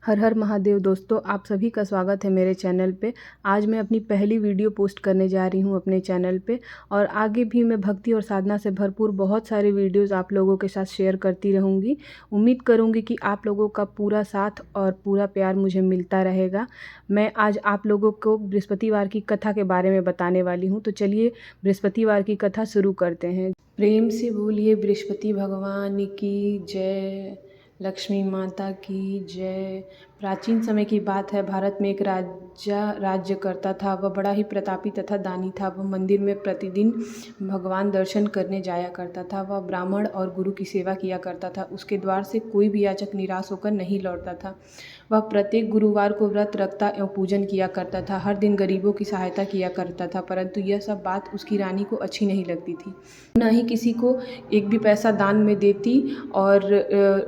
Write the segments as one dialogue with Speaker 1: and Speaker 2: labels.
Speaker 1: हर हर महादेव दोस्तों, आप सभी का स्वागत है मेरे चैनल पे। आज मैं अपनी पहली वीडियो पोस्ट करने जा रही हूँ अपने चैनल पे और आगे भी मैं भक्ति और साधना से भरपूर बहुत सारे वीडियोस आप लोगों के साथ शेयर करती रहूँगी। उम्मीद करूँगी कि आप लोगों का पूरा साथ और पूरा प्यार मुझे मिलता रहेगा। मैं आज आप लोगों को बृहस्पतिवार की कथा के बारे में बताने वाली हूँ, तो चलिए बृहस्पतिवार की कथा शुरू करते हैं। प्रेम से बोलिए बृहस्पति भगवान की जय, लक्ष्मी माता की जय। प्राचीन समय की बात है। भारत में एक राजा राज्य करता था। वह बड़ा ही प्रतापी तथा दानी था। वह मंदिर में प्रतिदिन भगवान दर्शन करने जाया करता था। वह ब्राह्मण और गुरु की सेवा किया करता था। उसके द्वार से कोई भी याचक निराश होकर नहीं लौटता था। वह प्रत्येक गुरुवार को व्रत रखता एवं पूजन किया करता था। हर दिन गरीबों की सहायता किया करता था, परंतु यह सब बात उसकी रानी को अच्छी नहीं लगती थी। न ही किसी को एक भी पैसा दान में देती और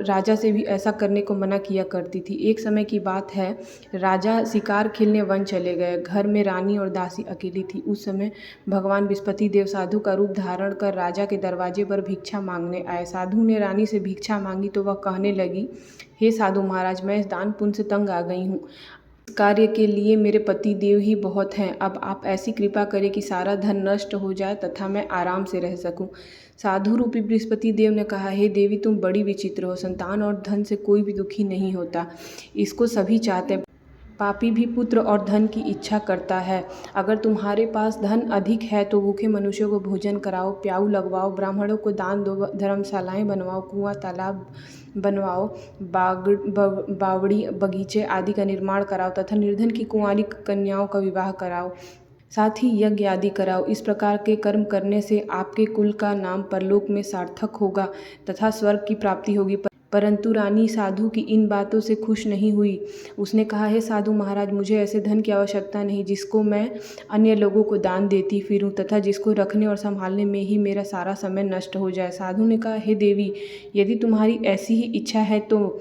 Speaker 1: राजा से भी ऐसा करने को मना किया करती थी। एक समय की बात है, राजा शिकार खेलने वन चले गए। घर में रानी और दासी अकेली थी। उस समय भगवान बृहस्पति देव साधु का रूप धारण कर राजा के दरवाजे पर भिक्षा मांगने आए। साधु ने रानी से भिक्षा मांगी तो वह कहने लगी, हे साधु महाराज, मैं इस दान पुण्य से तंग आ गई हूँ। कार्य के लिए मेरे पति देव ही बहुत हैं। अब आप ऐसी कृपा करें कि सारा धन नष्ट हो जाए तथा मैं आराम से रह सकूं। साधु रूपी बृहस्पति देव ने कहा, हे देवी, तुम बड़ी विचित्र हो। संतान और धन से कोई भी दुखी नहीं होता, इसको सभी चाहते हैं। पापी भी पुत्र और धन की इच्छा करता है। अगर तुम्हारे पास धन अधिक है तो भूखे मनुष्यों को भोजन कराओ, प्याऊ लगवाओ, ब्राह्मणों को दान दो, धर्मशालाएं बनवाओ, कुआं तालाब बनवाओ, बावड़ी बगीचे आदि का निर्माण कराओ तथा निर्धन की कुंवारी कन्याओं का विवाह कराओ। साथ ही यज्ञ आदि कराओ। इस प्रकार के कर्म करने से आपके कुल का नाम परलोक में सार्थक होगा तथा स्वर्ग की प्राप्ति होगी। परंतु रानी साधु की इन बातों से खुश नहीं हुई। उसने कहा, हे साधु महाराज, मुझे ऐसे धन की आवश्यकता नहीं जिसको मैं अन्य लोगों को दान देती फिरूं तथा जिसको रखने और संभालने में ही मेरा सारा समय नष्ट हो जाए। साधु ने कहा, हे देवी, यदि तुम्हारी ऐसी ही इच्छा है तो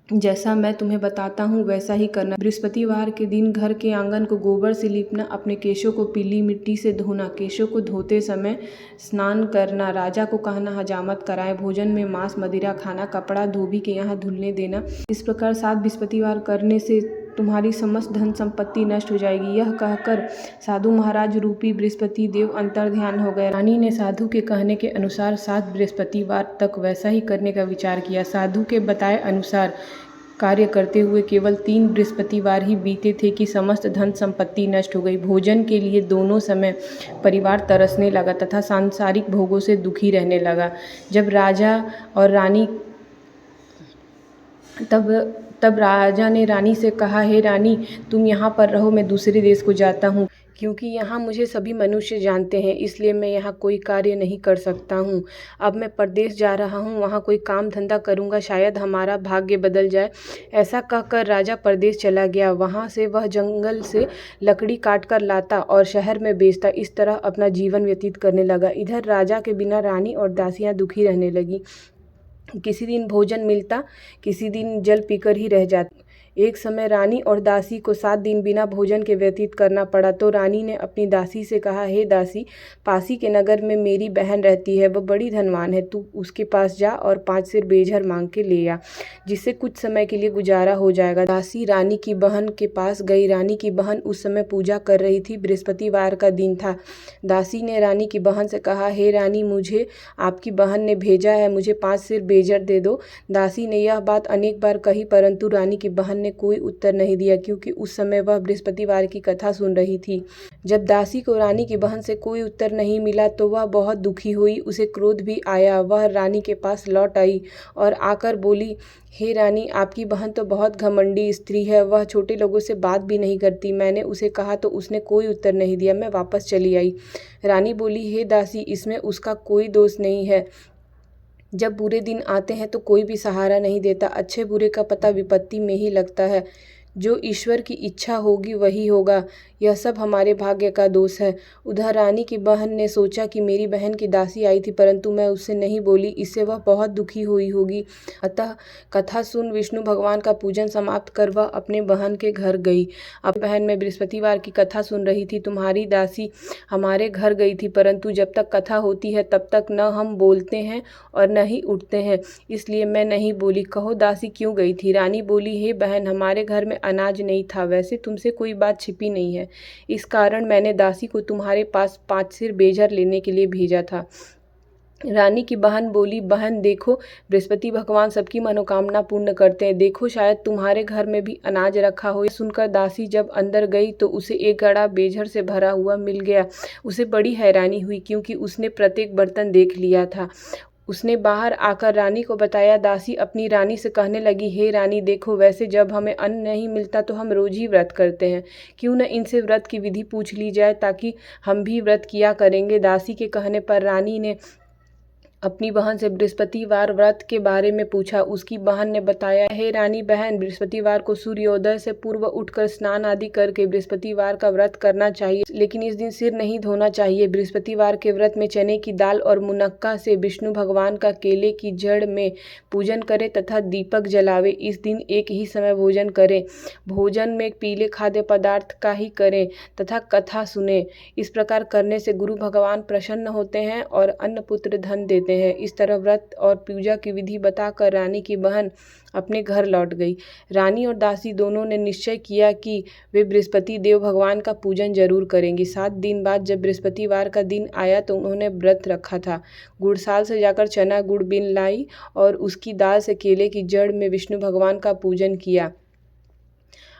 Speaker 1: जैसा मैं तुम्हें बताता हूँ वैसा ही करना। बृहस्पतिवार के दिन घर के आंगन को गोबर से लीपना, अपने केशों को पीली मिट्टी से धोना, केशों को धोते समय स्नान करना, राजा को कहना हजामत कराए, भोजन में मांस मदिरा खाना, कपड़ा धोबी के यहाँ धुलने देना। इस प्रकार 7 बृहस्पतिवार करने से तुम्हारी समस्त धन संपत्ति नष्ट हो जाएगी। यह कहकर साधु महाराज रूपी बृहस्पति देव अंतर्ध्यान हो गए। रानी ने साधु के कहने के अनुसार 7 बृहस्पतिवार तक वैसा ही करने का विचार किया। साधु के बताए अनुसार कार्य करते हुए केवल 3 बृहस्पतिवार ही बीते थे कि समस्त धन संपत्ति नष्ट हो गई। भोजन के लिए दोनों समय परिवार तरसने लगा तथा सांसारिक भोगों से दुखी रहने लगा। जब राजा और रानी तब राजा ने रानी से कहा, हे रानी, तुम यहाँ पर रहो, मैं दूसरे देश को जाता हूँ, क्योंकि यहाँ मुझे सभी मनुष्य जानते हैं, इसलिए मैं यहाँ कोई कार्य नहीं कर सकता हूँ। अब मैं परदेश जा रहा हूँ, वहाँ कोई काम धंधा करूँगा, शायद हमारा भाग्य बदल जाए। ऐसा कहकर राजा परदेश चला गया। वहाँ से वह जंगल से लकड़ी काट कर लाता और शहर में बेचता। इस तरह अपना जीवन व्यतीत करने लगा। इधर राजा के बिना रानी और दासियाँ दुखी रहने लगी। किसी दिन भोजन मिलता, किसी दिन जल पीकर ही रह जाती। एक समय रानी और दासी को 7 दिन बिना भोजन के व्यतीत करना पड़ा। तो रानी ने अपनी दासी से कहा, हे दासी, पासी के नगर में मेरी बहन रहती है, वह बड़ी धनवान है। तू उसके पास जा और 5 सेर बेझर मांग के ले आ, जिससे कुछ समय के लिए गुजारा हो जाएगा। दासी रानी की बहन के पास गई। रानी की बहन उस समय पूजा कर रही थी। बृहस्पतिवार का दिन था। दासी ने रानी की बहन से कहा, हे रानी, मुझे आपकी बहन ने भेजा है, मुझे 5 सेर बेझर दे दो। दासी ने यह बात अनेक बार कही, परंतु रानी की बहन ने कोई उत्तर नहीं दिया, क्योंकि उस समय वह बृहस्पतिवार की कथा सुन रही थी। जब दासी को रानी की बहन से कोई उत्तर नहीं मिला तो वह बहुत दुखी हुई। उसे क्रोध भी आया। वह रानी के पास लौट आई और आकर बोली, हे रानी, आपकी बहन तो बहुत घमंडी स्त्री है, वह छोटे लोगों से बात भी नहीं करती। मैंने उसे कहा तो उसने कोई उत्तर नहीं दिया, मैं वापस चली आई। रानी बोली, हे दासी, इसमें उसका कोई दोष नहीं है। जब बुरे दिन आते हैं तो कोई भी सहारा नहीं देता। अच्छे बुरे का पता विपत्ति में ही लगता है। जो ईश्वर की इच्छा होगी वही होगा। यह सब हमारे भाग्य का दोष है। उधर रानी की बहन ने सोचा कि मेरी बहन की दासी आई थी, परंतु मैं उससे नहीं बोली, इससे वह बहुत दुखी हुई होगी। अतः कथा सुन विष्णु भगवान का पूजन समाप्त कर वह अपने बहन के घर गई। अपनी बहन में बृहस्पतिवार की कथा सुन रही थी। तुम्हारी दासी हमारे घर गई थी, परंतु जब तक कथा होती है तब तक न हम बोलते हैं और न ही उठते हैं, इसलिए मैं नहीं बोली। कहो दासी क्यों गई थी? रानी बोली, हे बहन, हमारे घर में अनाज नहीं था। वैसे तुमसे कोई बात छिपी नहीं है, इस कारण मैंने दासी को तुम्हारे पास 5 सिर बेजर लेने के लिए भेजा था। रानी की बहन बोली, बहन देखो, बृहस्पति भगवान सबकी मनोकामना पूर्ण करते हैं। देखो शायद तुम्हारे घर में भी अनाज रखा हो। सुनकर दासी जब अंदर गई तो उसे एक घड़ा बेजर से भरा हुआ मिल गया। उसे बड़ी हैरानी हुई, क्योंकि उसने प्रत्येक बर्तन देख लिया था। उसने बाहर आकर रानी को बताया। दासी अपनी रानी से कहने लगी, हे रानी देखो, वैसे जब हमें अन्न नहीं मिलता तो हम रोज ही व्रत करते हैं, क्यों न इनसे व्रत की विधि पूछ ली जाए, ताकि हम भी व्रत किया करेंगे। दासी के कहने पर रानी ने अपनी बहन से बृहस्पतिवार व्रत के बारे में पूछा। उसकी बहन ने बताया, हे रानी बहन, बृहस्पतिवार को सूर्योदय से पूर्व उठकर स्नान आदि करके बृहस्पतिवार का व्रत करना चाहिए, लेकिन इस दिन सिर नहीं धोना चाहिए। बृहस्पतिवार के व्रत में चने की दाल और मुनक्का से विष्णु भगवान का केले की जड़ में पूजन करें तथा दीपक जलावे। इस दिन एक ही समय भोजन करें। भोजन में पीले खाद्य पदार्थ का ही करें तथा कथा सुने। इस प्रकार करने से गुरु भगवान प्रसन्न होते हैं और अन्न पुत्र धन देते हैं। इस तरह व्रत और पूजा की विधि बताकर रानी की बहन अपने घर लौट गई। रानी और दासी दोनों ने निश्चय किया कि वे बृहस्पति देव भगवान का पूजन जरूर करेंगी। 7 दिन बाद जब बृहस्पतिवार का दिन आया तो उन्होंने व्रत रखा था। गुड़साल से जाकर चना गुड़ बीन लाई और उसकी दाल से केले की जड़ में विष्णु भगवान का पूजन किया।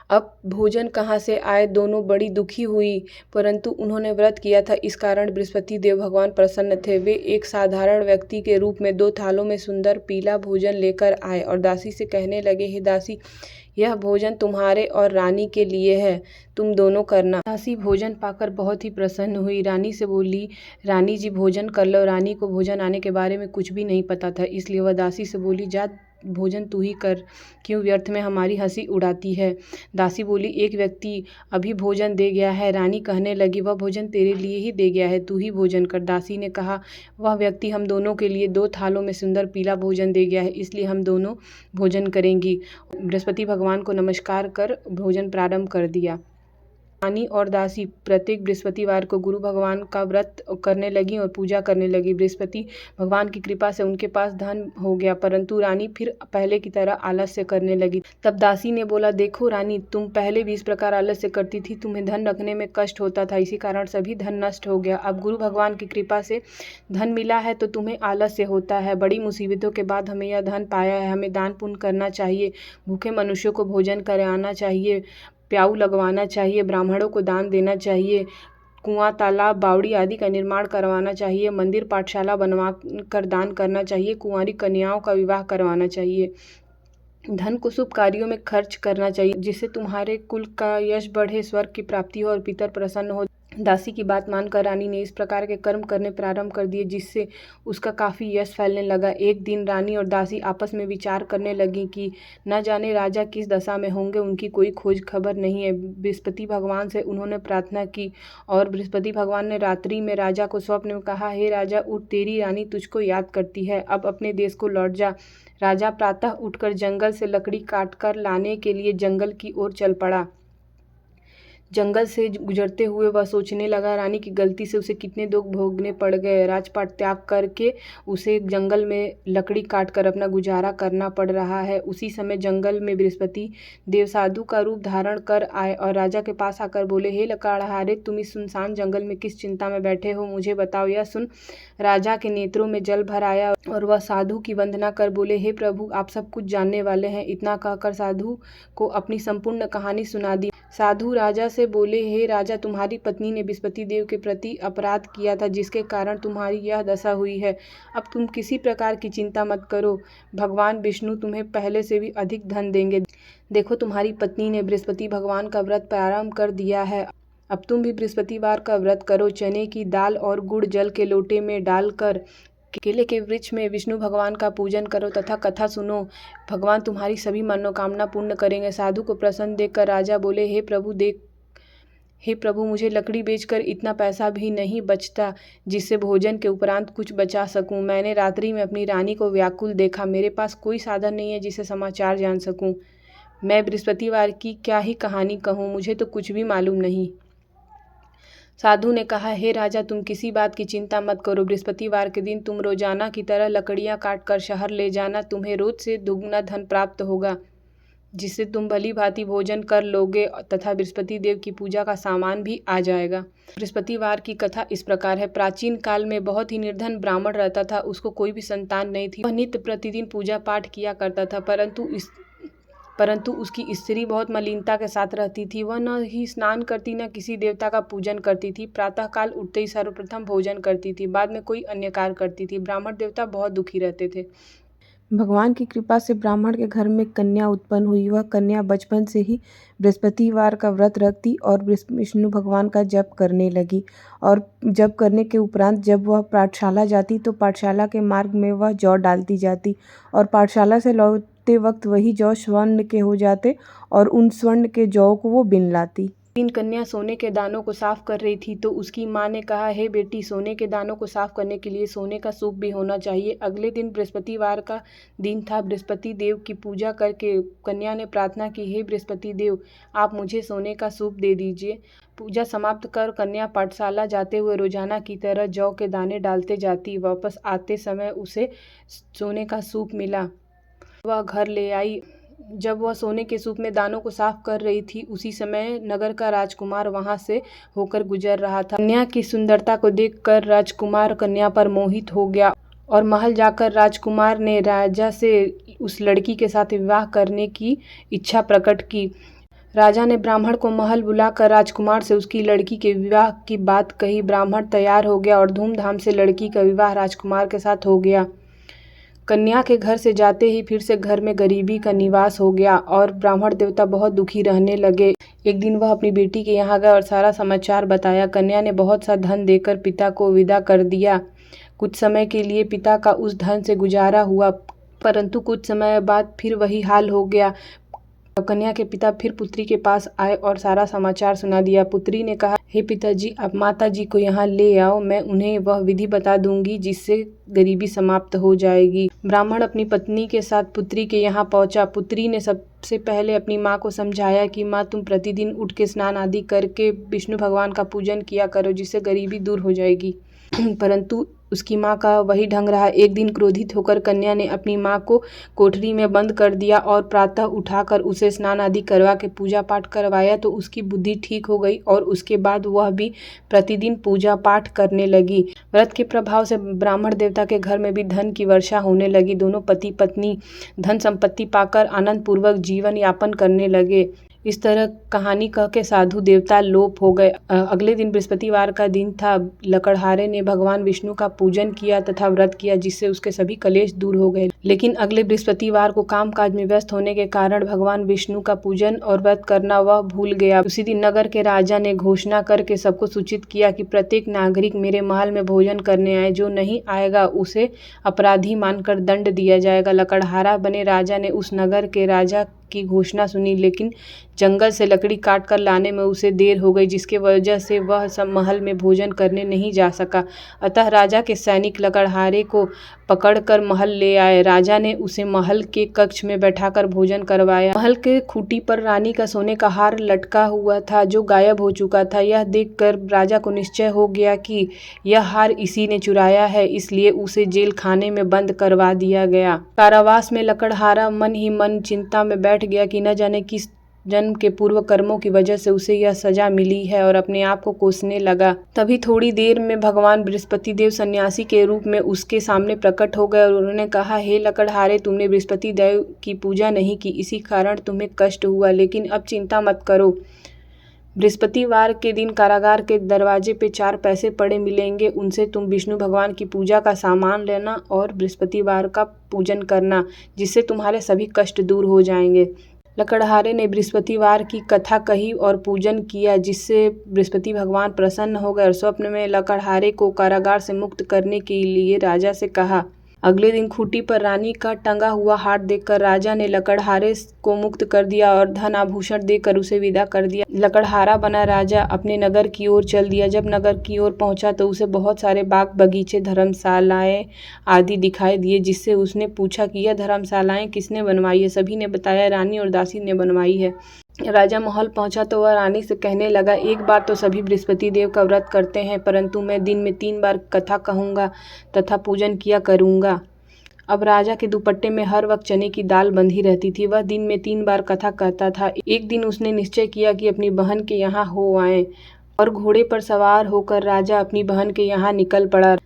Speaker 1: अब भोजन कहाँ से आए? दोनों बड़ी दुखी हुई, परंतु उन्होंने व्रत किया था, इस कारण बृहस्पति देव भगवान प्रसन्न थे। वे एक साधारण व्यक्ति के रूप में 2 थालों में सुंदर पीला भोजन लेकर आए और दासी से कहने लगे, हे दासी, यह भोजन तुम्हारे और रानी के लिए है, तुम दोनों करना। दासी भोजन पाकर बहुत ही प्रसन्न हुई। रानी से बोली, रानी जी भोजन कर लो। रानी को भोजन आने के बारे में कुछ भी नहीं पता था, इसलिए वह दासी से बोली, जा भोजन तू ही कर, क्यों व्यर्थ में हमारी हंसी उड़ाती है। दासी बोली, एक व्यक्ति अभी भोजन दे गया है। रानी कहने लगी, वह भोजन तेरे लिए ही दे गया है, तू ही भोजन कर। दासी ने कहा, वह व्यक्ति हम दोनों के लिए 2 थालों में सुंदर पीला भोजन दे गया है, इसलिए हम दोनों भोजन करेंगी। बृहस्पति भगवान को नमस्कार कर भोजन प्रारंभ कर दिया। रानी और दासी प्रत्येक बृहस्पतिवार को गुरु भगवान का व्रत करने लगी और पूजा करने लगी। बृहस्पति भगवान की कृपा से उनके पास धन हो गया, परंतु रानी फिर पहले की तरह आलस्य करने लगी। तब दासी ने बोला, देखो रानी, तुम पहले भी इस प्रकार आलस्य करती थी, तुम्हें धन रखने में कष्ट होता था, इसी कारण सभी धन नष्ट हो गया। अब गुरु भगवान की कृपा से धन मिला है तो तुम्हें आलस्य होता है। बड़ी मुसीबतों के बाद हमें यह धन पाया है, हमें दान पुण्य करना चाहिए, भूखे मनुष्यों को भोजन कराना चाहिए, प्याऊ लगवाना चाहिए, ब्राह्मणों को दान देना चाहिए, कुआं, तालाब, बावड़ी आदि का निर्माण करवाना चाहिए, मंदिर पाठशाला बनवा कर दान करना चाहिए, कुंवारी कन्याओं का विवाह करवाना चाहिए। धन को शुभ कार्यों में खर्च करना चाहिए, जिससे तुम्हारे कुल का यश बढ़े, स्वर्ग की प्राप्ति हो और पितर प्रसन्न हो। दासी की बात मानकर रानी ने इस प्रकार के कर्म करने प्रारंभ कर दिए, जिससे उसका काफ़ी यश फैलने लगा। एक दिन रानी और दासी आपस में विचार करने लगी कि न जाने राजा किस दशा में होंगे, उनकी कोई खोज खबर नहीं है। बृहस्पति भगवान से उन्होंने प्रार्थना की और बृहस्पति भगवान ने रात्रि में राजा को स्वप्न में कहा, हे राजा उठ, तेरी रानी तुझको याद करती है, अब अपने देश को लौट जा। राजा प्रातः उठकर जंगल से लकड़ी काटकर लाने के लिए जंगल की ओर चल पड़ा। जंगल से गुजरते हुए वह सोचने लगा, रानी की गलती से उसे कितने दुख भोगने पड़ गए। राजपाट त्याग करके उसे जंगल में लकड़ी काटकर अपना गुजारा करना पड़ रहा है। उसी समय जंगल में बृहस्पति देव साधु का रूप धारण कर आए और राजा के पास आकर बोले, हे लकड़हारे, तुम इस सुनसान जंगल में किस चिंता में बैठे हो, मुझे बताओ। यह सुन राजा के नेत्रों में जल भर आया और वह साधु की वंदना कर बोले, हे प्रभु, आप सब कुछ जानने वाले हैं। इतना कहकर साधु को अपनी संपूर्ण कहानी सुना दी। साधु राजा से बोले, हे राजा, तुम्हारी पत्नी ने बृहस्पति देव के प्रति अपराध किया था, जिसके कारण तुम्हारी यह दशा हुई है। अब तुम किसी प्रकार की चिंता मत करो, भगवान विष्णु तुम्हें पहले से भी अधिक धन देंगे। देखो, तुम्हारी पत्नी ने बृहस्पति भगवान का व्रत प्रारंभ कर दिया है, अब तुम भी बृहस्पतिवार का व्रत करो। चने की दाल और गुड़ जल के लोटे में डालकर केले के वृक्ष में विष्णु भगवान का पूजन करो तथा कथा सुनो, भगवान तुम्हारी सभी मनोकामना पूर्ण करेंगे। साधु को प्रसन्न देखकर राजा बोले, हे प्रभु, मुझे लकड़ी बेचकर इतना पैसा भी नहीं बचता जिससे भोजन के उपरांत कुछ बचा सकूं। मैंने रात्रि में अपनी रानी को व्याकुल देखा। मेरे पास कोई साधन नहीं है जिससे समाचार जान सकूं। मैं बृहस्पतिवार की क्या ही कहानी कहूँ, मुझे तो कुछ भी मालूम नहीं। साधु ने कहा, हे राजा, तुम किसी बात की चिंता मत करो। बृहस्पतिवार के दिन तुम रोजाना की तरह लकड़ियाँ काट कर शहर ले जाना। तुम्हें रोज से दुगना धन प्राप्त होगा जिससे तुम भली भांति भोजन कर लोगे तथा बृहस्पति देव की पूजा का सामान भी आ जाएगा। बृहस्पतिवार की कथा इस प्रकार है। प्राचीन काल में बहुत ही निर्धन ब्राह्मण रहता था। उसको कोई भी संतान नहीं थी। वह नित्य प्रतिदिन पूजा पाठ किया करता था, परंतु उसकी स्त्री बहुत मलिनता के साथ रहती थी। वह न ही स्नान करती, न किसी देवता का पूजन करती थी। प्रातःकाल उठते ही सर्वप्रथम भोजन करती थी, बाद में कोई अन्य कार्य करती थी। ब्राह्मण देवता बहुत दुखी रहते थे। भगवान की कृपा से ब्राह्मण के घर में कन्या उत्पन्न हुई। वह कन्या बचपन से ही बृहस्पतिवार का व्रत रखती और विष्णु भगवान का जप करने लगी। और जप करने के उपरांत जब वह पाठशाला जाती तो पाठशाला के मार्ग में वह जौ डालती जाती और पाठशाला से लौटते वक्त वही जौ स्वर्ण के हो जाते और उन स्वर्ण के जौ को वो बिन लाती। तीन कन्या सोने के दानों को साफ कर रही थी तो उसकी माँ ने कहा, हे बेटी, सोने के दानों को साफ करने के लिए सोने का सूप भी होना चाहिए। अगले दिन बृहस्पतिवार का दिन था। बृहस्पति देव की पूजा करके कन्या ने प्रार्थना की, हे बृहस्पति देव, आप मुझे सोने का सूप दे दीजिए। पूजा समाप्त कर कन्या पाठशाला जाते हुए रोजाना की तरह जौ के दाने डालते जाती। वापस आते समय उसे सोने का सूप मिला। वह घर ले आई। जब वह सोने के सूप में दानों को साफ कर रही थी, उसी समय नगर का राजकुमार वहां से होकर गुजर रहा था। कन्या की सुंदरता को देखकर राजकुमार कन्या पर मोहित हो गया और महल जाकर राजकुमार ने राजा से उस लड़की के साथ विवाह करने की इच्छा प्रकट की। राजा ने ब्राह्मण को महल बुलाकर राजकुमार से उसकी लड़की के विवाह की बात कही। ब्राह्मण तैयार हो गया और धूमधाम से लड़की का विवाह राजकुमार के साथ हो गया। कन्या के घर से जाते ही फिर से घर में गरीबी का निवास हो गया और ब्राह्मण देवता बहुत दुखी रहने लगे। एक दिन वह अपनी बेटी के यहाँ गया और सारा समाचार बताया। कन्या ने बहुत सा धन देकर पिता को विदा कर दिया। कुछ समय के लिए पिता का उस धन से गुजारा हुआ, परंतु कुछ समय बाद फिर वही हाल हो गया। कन्या के पिता फिर पुत्री के पास आए और सारा समाचार सुना दिया। पुत्री ने कहा, हे पिताजी, आप माता जी को यहाँ ले आओ, मैं उन्हें वह विधि बता दूंगी जिससे गरीबी समाप्त हो जाएगी। ब्राह्मण अपनी पत्नी के साथ पुत्री के यहाँ पहुंचा। पुत्री ने सबसे पहले अपनी माँ को समझाया कि माँ, तुम प्रतिदिन उठ के स्नान आदि करके विष्णु भगवान का पूजन किया करो, जिससे गरीबी दूर हो जाएगी। परंतु उसकी माँ का वही ढंग रहा। एक दिन क्रोधित होकर कन्या ने अपनी माँ को कोठरी में बंद कर दिया और प्रातः उठाकर उसे स्नान आदि करवा के पूजा पाठ करवाया तो उसकी बुद्धि ठीक हो गई और उसके बाद वह भी प्रतिदिन पूजा पाठ करने लगी। व्रत के प्रभाव से ब्राह्मण देवता के घर में भी धन की वर्षा होने लगी। दोनों पति पत्नी धन संपत्ति पाकर आनंद पूर्वक जीवन यापन करने लगे। इस तरह कहानी कह के साधु देवता लोप हो गए। अगले दिन बृहस्पतिवार का दिन था। लकड़हारे ने भगवान विष्णु का पूजन किया तथा व्रत किया, जिससे उसके सभी कलेश दूर हो गए। लेकिन अगले बृहस्पतिवार को कामकाज में व्यस्त होने के कारण भगवान विष्णु का पूजन और व्रत करना वह भूल गया। उसी दिन नगर के राजा ने घोषणा करके सबको सूचित किया कि प्रत्येक नागरिक मेरे महल में भोजन करने आए। जो नहीं आएगा उसे अपराधी मानकर दंड दिया जाएगा। लकड़हारा बने राजा ने उस नगर के राजा की घोषणा सुनी, लेकिन जंगल से लकड़ी काट कर लाने में उसे देर हो गई, जिसके वजह से वह सब महल में भोजन करने नहीं जा सका। अतः राजा के सैनिक लकड़हारे को पकड़कर महल ले आए। राजा ने उसे महल के कक्ष में बैठाकर भोजन करवाया। महल के खूंटी पर रानी का सोने का हार लटका हुआ था, जो गायब हो चुका था। यह देखकर राजा को निश्चय हो गया कि यह हार इसी ने चुराया है, इसलिए उसे जेल खाने में बंद करवा दिया गया। कारावास में लकड़हारा मन ही मन चिंता में बैठ गया कि न जाने किस जन्म के पूर्व कर्मों की वजह से उसे यह सजा मिली है, और अपने आप को कोसने लगा। तभी थोड़ी देर में भगवान बृहस्पति देव सन्यासी के रूप में उसके सामने प्रकट हो गए और उन्होंने कहा, हे लकड़हारे, तुमने बृहस्पति देव की पूजा नहीं की, इसी कारण तुम्हें कष्ट हुआ, लेकिन अब चिंता मत करो। बृहस्पतिवार के दिन कारागार के दरवाजे पे 4 पैसे पड़े मिलेंगे, उनसे तुम विष्णु भगवान की पूजा का सामान लेना और बृहस्पतिवार का पूजन करना, जिससे तुम्हारे सभी कष्ट दूर हो जाएंगे। लकड़हारे ने बृहस्पतिवार की कथा कही और पूजन किया, जिससे बृहस्पति भगवान प्रसन्न हो गए और स्वप्न में लकड़हारे को कारागार से मुक्त करने के लिए राजा से कहा। अगले दिन खूंटी पर रानी का टंगा हुआ हार देखकर राजा ने लकड़हारे को मुक्त कर दिया और धन आभूषण देकर उसे विदा कर दिया। लकड़हारा बना राजा अपने नगर की ओर चल दिया। जब नगर की ओर पहुंचा तो उसे बहुत सारे बाग बगीचे, धर्मशालाएं आदि दिखाई दिए, जिससे उसने पूछा कि यह धर्मशालाएं किसने बनवाई है। सभी ने बताया रानी और दासी ने बनवाई है। राजा महल पहुंचा तो वह रानी से कहने लगा, एक बार तो सभी बृहस्पति देव का व्रत करते हैं, परंतु मैं दिन में 3 बार कथा कहूँगा तथा पूजन किया करूँगा। अब राजा के दुपट्टे में हर वक्त चने की दाल बंधी रहती थी। वह दिन में 3 बार कथा कहता था। एक दिन उसने निश्चय किया कि अपनी बहन के यहाँ हो आए और घोड़े पर सवार होकर राजा अपनी बहन के यहाँ निकल पड़ा।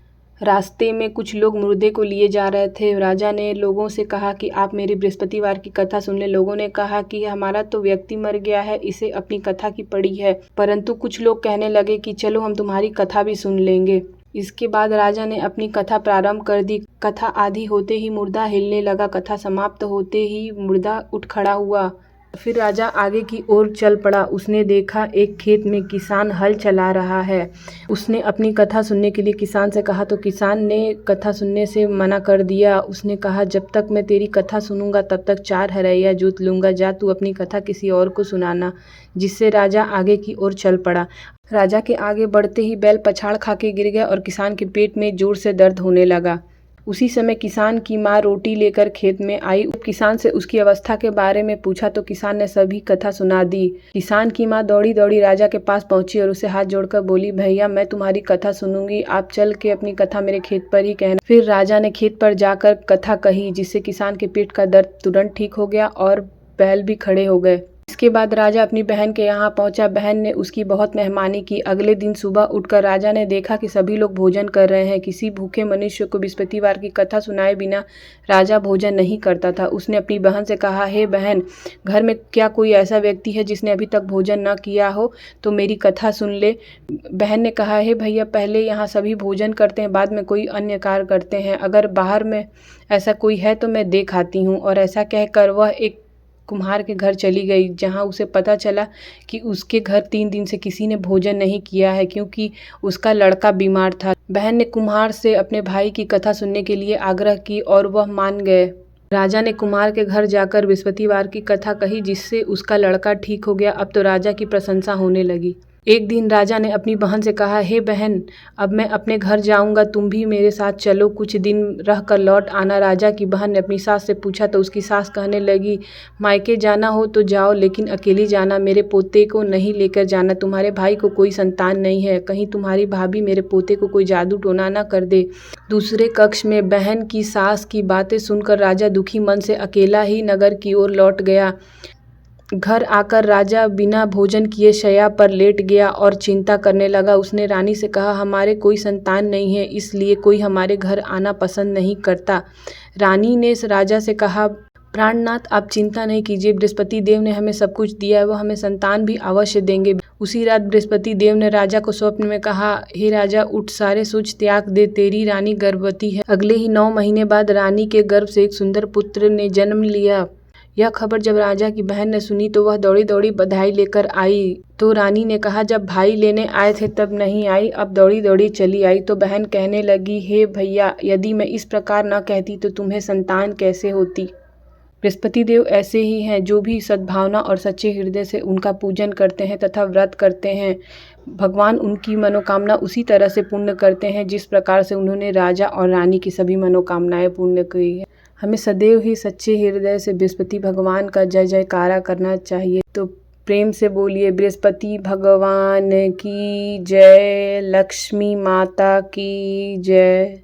Speaker 1: रास्ते में कुछ लोग मुर्दे को लिए जा रहे थे। राजा ने लोगों से कहा कि आप मेरी बृहस्पतिवार की कथा सुन लें। लोगों ने कहा कि हमारा तो व्यक्ति मर गया है, इसे अपनी कथा की पड़ी है। परंतु कुछ लोग कहने लगे कि चलो हम तुम्हारी कथा भी सुन लेंगे। इसके बाद राजा ने अपनी कथा प्रारंभ कर दी। कथा आधी होते ही मुर्दा हिलने लगा। कथा समाप्त होते ही मुर्दा उठ खड़ा हुआ। फिर राजा आगे की ओर चल पड़ा। उसने देखा एक खेत में किसान हल चला रहा है। उसने अपनी कथा सुनने के लिए किसान से कहा तो किसान ने कथा सुनने से मना कर दिया। उसने कहा, जब तक मैं तेरी कथा सुनूंगा तब तक 4 हरैया जोत लूंगा। जा तू अपनी कथा किसी और को सुनाना। जिससे राजा आगे की ओर चल पड़ा। राजा के आगे बढ़ते ही बैल पछाड़ खा के गिर गया और किसान के पेट में जोर से दर्द होने लगा। उसी समय किसान की माँ रोटी लेकर खेत में आई। किसान से उसकी अवस्था के बारे में पूछा तो किसान ने सभी कथा सुना दी। किसान की माँ दौड़ी दौड़ी राजा के पास पहुंची और उसे हाथ जोड़कर बोली, भैया मैं तुम्हारी कथा सुनूंगी, आप चल के अपनी कथा मेरे खेत पर ही कहना। फिर राजा ने खेत पर जाकर कथा कही, जिससे किसान के पेट का दर्द तुरंत ठीक हो गया और बैल भी खड़े हो गए। इसके बाद राजा अपनी बहन के यहाँ पहुंचा। बहन ने उसकी बहुत मेहमानी की। अगले दिन सुबह उठकर राजा ने देखा कि सभी लोग भोजन कर रहे हैं। किसी भूखे मनुष्य को बृहस्पतिवार की कथा सुनाए बिना राजा भोजन नहीं करता था। उसने अपनी बहन से कहा, हे बहन, घर में क्या कोई ऐसा व्यक्ति है जिसने अभी तक भोजन न किया हो तो मेरी कथा सुन ले। बहन ने कहा, हे भैया, पहले यहाँ सभी भोजन करते हैं, बाद में कोई अन्य कार्य करते हैं। अगर बाहर में ऐसा कोई है तो मैं देख आती हूँ। और ऐसा कहकर वह एक कुम्हार के घर चली गई, जहां उसे पता चला कि उसके घर 3 दिन से किसी ने भोजन नहीं किया है, क्योंकि उसका लड़का बीमार था। बहन ने कुम्हार से अपने भाई की कथा सुनने के लिए आग्रह की और वह मान गए। राजा ने कुम्हार के घर जाकर बृहस्पतिवार की कथा कही, जिससे उसका लड़का ठीक हो गया। अब तो राजा की प्रशंसा होने लगी। एक दिन राजा ने अपनी बहन से कहा, हे बहन, अब मैं अपने घर जाऊंगा, तुम भी मेरे साथ चलो, कुछ दिन रह कर लौट आना। राजा की बहन ने अपनी सास से पूछा तो उसकी सास कहने लगी, मायके जाना हो तो जाओ, लेकिन अकेली जाना, मेरे पोते को नहीं लेकर जाना। तुम्हारे भाई को कोई संतान नहीं है, कहीं तुम्हारी भाभी मेरे पोते को कोई जादू टोना न कर दे। दूसरे कक्ष में बहन की सास की बातें सुनकर राजा दुखी मन से अकेला ही नगर की ओर लौट गया। घर आकर राजा बिना भोजन किए शैया पर लेट गया और चिंता करने लगा। उसने रानी से कहा, हमारे कोई संतान नहीं है, इसलिए कोई हमारे घर आना पसंद नहीं करता। रानी ने राजा से कहा, प्राणनाथ, आप चिंता नहीं कीजिए, बृहस्पति देव ने हमें सब कुछ दिया है, वो हमें संतान भी अवश्य देंगे। उसी रात बृहस्पति देव ने राजा को स्वप्न में कहा, हे राजा, उठ, सारे सोच त्याग दे, तेरी रानी गर्भवती है। अगले ही 9 महीने बाद रानी के गर्भ से एक सुंदर पुत्र ने जन्म लिया। यह खबर जब राजा की बहन ने सुनी तो वह दौड़ी दौड़ी बधाई लेकर आई। तो रानी ने कहा, जब भाई लेने आए थे तब नहीं आई, अब दौड़ी दौड़ी चली आई। तो बहन कहने लगी, हे भैया, यदि मैं इस प्रकार न कहती तो तुम्हें संतान कैसे होती। बृहस्पति देव ऐसे ही हैं, जो भी सद्भावना और सच्चे हृदय से उनका पूजन करते हैं तथा व्रत करते हैं, भगवान उनकी मनोकामना उसी तरह से पूर्ण करते हैं जिस प्रकार से उन्होंने राजा और रानी की सभी मनोकामनाएं पूर्ण की है। हमें सदैव ही सच्चे हृदय से बृहस्पति भगवान का जय जयकारा करना चाहिए। तो प्रेम से बोलिए, बृहस्पति भगवान की जय, लक्ष्मी माता की जय।